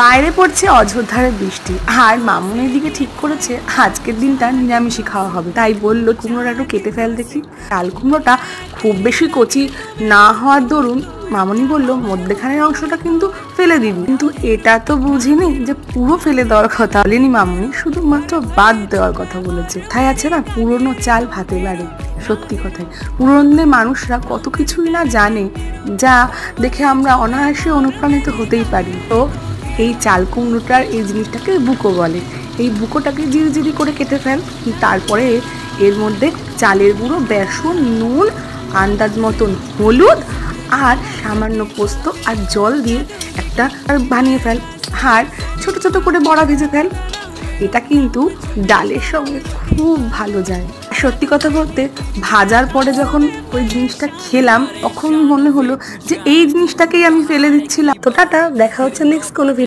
বাইরে পড়ছে অঝোরধারে বৃষ্টি, আর মামুনির দিকে ঠিক করেছে আজকের দিনটা নিরামিষই খাওয়া হবে। তাই বললো কুমড়োটা একটু কেটে ফেল দেখি। চাল কুমড়োটা খুব বেশি কচি না হওয়ার দরুন মামুনি বললো মধ্যেখানের অংশটা কিন্তু ফেলে দিবি, কিন্তু এটা তো বুঝিনি যে পুরো ফেলে দেওয়ার কথা বলেনি মামুনি, শুধুমাত্র বাদ দেওয়ার কথা বলেছে। তাই আছে না, পুরনো চাল ভাতে বাড়ে। সত্যি কথাই, পুরনো মানুষরা কত কিছুই না জানে, যা দেখে আমরা অনায়াসে অনুপ্রাণিত হতেই পারি। তো এই চাল কুমড়োটার এই জিনিসটাকে বুকো বলে। এই বুকোটাকে জিরি করে কেটে ফেল, তারপরে এর মধ্যে চালের গুঁড়ো, বেসন, নুন, আন্দাজ মতন হলুদ আর সামান্য পোস্ত আর জল দিয়ে একটা বানিয়ে ফেল, আর ছোট ছোট করে বড়া ভেজে ফেল। এটা কিন্তু ডালের সঙ্গে খুব ভালো যায়। সত্যি কথা বলতে ভাজার পরে যখন ওই জিনিসটা খেলাম তখন মনে হলো যে এই জিনিসটাকেই আমি ফেলে দিচ্ছিলাম। তো টাটা, দেখা হচ্ছে নেক্সট কোনো